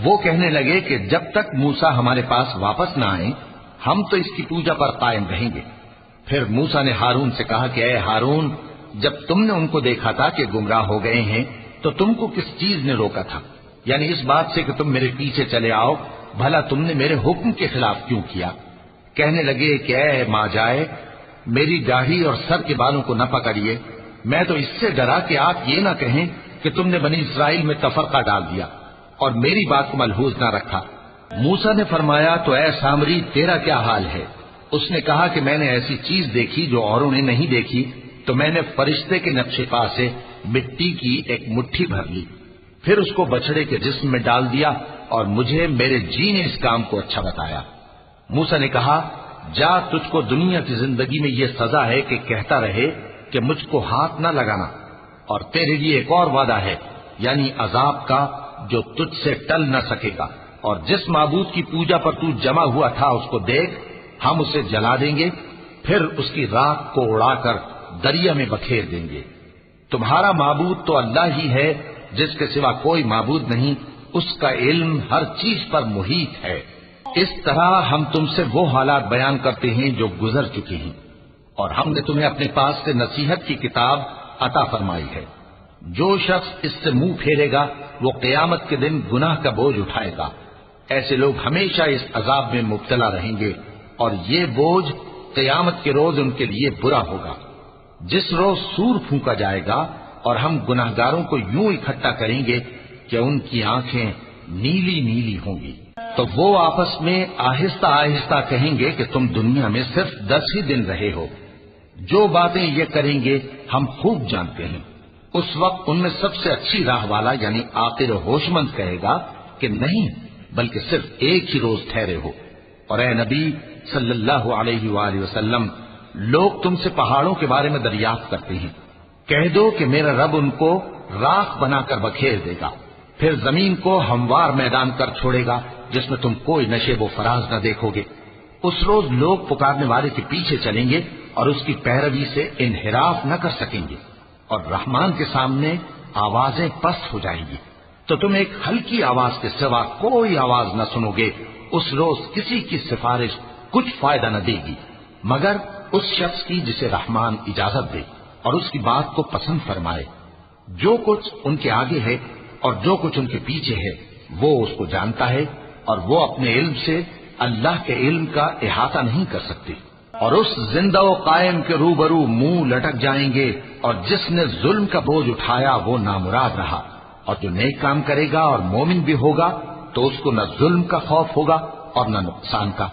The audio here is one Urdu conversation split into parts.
وہ کہنے لگے کہ جب تک موسیٰ ہمارے پاس واپس نہ آئے ہم تو اس کی پوجا پر قائم رہیں گے۔ پھر موسیٰ نے ہارون سے کہا کہ اے ہارون، جب تم نے ان کو دیکھا تھا کہ گمراہ ہو گئے ہیں تو تم کو کس چیز نے روکا تھا؟ یعنی اس بات سے کہ تم میرے پیچھے چلے آؤ، بھلا تم نے میرے حکم کے خلاف کیوں کیا؟ کہنے لگے کہ اے ماں جائے، میری داڑھی اور سر کے بالوں کو نہ پکڑیے، میں تو اس سے ڈرا کہ آپ یہ نہ کہیں کہ تم نے بنی اسرائیل میں تفرقہ ڈال دیا اور میری بات کو ملحوظ نہ رکھا۔ موسیٰ نے فرمایا تو اے سامری تیرا کیا حال ہے؟ اس نے کہا کہ میں نے ایسی چیز دیکھی جو اوروں نے نہیں دیکھی، تو میں نے فرشتے کے نقش پا سے مٹی کی ایک مٹھی بھر لی، پھر اس کو بچڑے کے جسم میں ڈال دیا اور مجھے میرے جی نے اس کام کو اچھا بتایا۔ موسیٰ نے کہا جا، تجھ کو دنیا کی زندگی میں یہ سزا ہے کہ کہتا رہے کہ مجھ کو ہاتھ نہ لگانا، اور تیرے لیے ایک اور وعدہ ہے، یعنی عذاب کا جو تجھ سے ٹل نہ سکے گا، اور جس معبود کی پوجا پر تو جمع ہوا تھا اس کو دیکھ، ہم اسے جلا دیں گے، پھر اس کی راکھ کو اڑا کر دریا میں بکھیر دیں گے۔ تمہارا معبود تو اللہ ہی ہے جس کے سوا کوئی معبود نہیں، اس کا علم ہر چیز پر محیط ہے۔ اس طرح ہم تم سے وہ حالات بیان کرتے ہیں جو گزر چکے ہیں، اور ہم نے تمہیں اپنے پاس سے نصیحت کی کتاب عطا فرمائی ہے۔ جو شخص اس سے منہ پھیرے گا وہ قیامت کے دن گناہ کا بوجھ اٹھائے گا۔ ایسے لوگ ہمیشہ اس عذاب میں مبتلا رہیں گے، اور یہ بوجھ قیامت کے روز ان کے لیے برا ہوگا، جس روز سور پھونکا جائے گا اور ہم گناہگاروں کو یوں اکٹھا کریں گے کہ ان کی آنکھیں نیلی نیلی ہوں گی۔ تو وہ آپس میں آہستہ آہستہ کہیں گے کہ تم دنیا میں صرف 10 ہی دن رہے ہو، جو باتیں یہ کریں گے ہم خوب جانتے ہیں۔ اس وقت ان میں سب سے اچھی راہ والا یعنی عاقل و ہوش مند کہے گا کہ نہیں، بلکہ صرف ایک ہی روز ٹھہرے ہو۔ اور اے نبی صلی اللہ علیہ وآلہ وسلم، لوگ تم سے پہاڑوں کے بارے میں دریافت کرتے ہیں، کہہ دو کہ میرا رب ان کو راکھ بنا کر بکھیر دے گا، پھر زمین کو ہموار میدان کر چھوڑے گا جس میں تم کوئی نشیب و فراز نہ دیکھو گے۔ اس روز لوگ پکارنے والے کے پیچھے چلیں گے اور اس کی پیروی سے انحراف نہ کر سکیں گے، اور رحمان کے سامنے آوازیں پست ہو جائیں گی، تو تم ایک ہلکی آواز کے سوا کوئی آواز نہ سنو گے۔ اس روز کسی کی سفارش کچھ فائدہ نہ دے گی مگر اس شخص کی جسے رحمان اجازت دے اور اس کی بات کو پسند فرمائے۔ جو کچھ ان کے آگے ہے اور جو کچھ ان کے پیچھے ہے وہ اس کو جانتا ہے، اور وہ اپنے علم سے اللہ کے علم کا احاطہ نہیں کر سکتے۔ اور اس زندہ و قائم کے روبرو منہ لٹک جائیں گے، اور جس نے ظلم کا بوجھ اٹھایا وہ نامراد رہا، اور جو نیک کام کرے گا اور مومن بھی ہوگا تو اس کو نہ ظلم کا خوف ہوگا اور نہ نقصان کا۔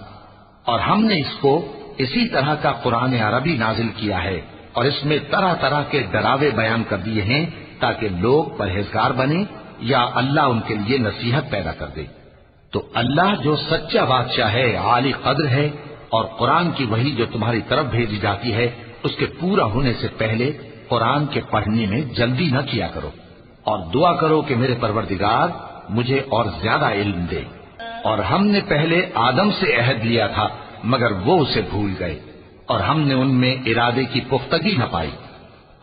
اور ہم نے اس کو اسی طرح کا قرآن عربی نازل کیا ہے، اور اس میں طرح طرح کے ڈراوے بیان کر دیے ہیں تاکہ لوگ پرہیزگار بنیں یا اللہ ان کے لیے نصیحت پیدا کر دے۔ تو اللہ جو سچا بادشاہ ہے، عالی قدر ہے، اور قرآن کی وحی جو تمہاری طرف بھیجی جاتی ہے اس کے پورا ہونے سے پہلے قرآن کے پڑھنے میں جلدی نہ کیا کرو، اور دعا کرو کہ میرے پروردگار مجھے اور زیادہ علم دے۔ اور ہم نے پہلے آدم سے عہد لیا تھا مگر وہ اسے بھول گئے، اور ہم نے ان میں ارادے کی پختگی نہ پائی۔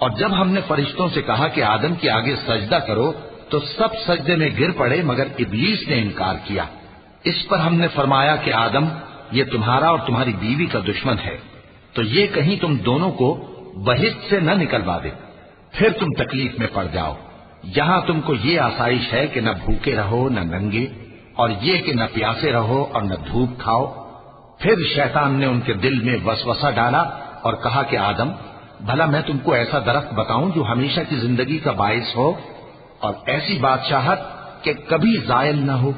اور جب ہم نے فرشتوں سے کہا کہ آدم کے آگے سجدہ کرو تو سب سجدے میں گر پڑے مگر ابلیس نے انکار کیا۔ اس پر ہم نے فرمایا کہ آدم، یہ تمہارا اور تمہاری بیوی کا دشمن ہے، تو یہ کہیں تم دونوں کو بہشت سے نہ نکلوا دے، پھر تم تکلیف میں پڑ جاؤ۔ یہاں تم کو یہ آسائش ہے کہ نہ بھوکے رہو نہ ننگے، اور یہ کہ نہ پیاسے رہو اور نہ دھوپ کھاؤ۔ پھر شیطان نے ان کے دل میں وسوسہ ڈالا اور کہا کہ آدم، بھلا میں تم کو ایسا درخت بتاؤں جو ہمیشہ کی زندگی کا باعث ہو اور ایسی بادشاہت کہ کبھی زائل نہ ہو؟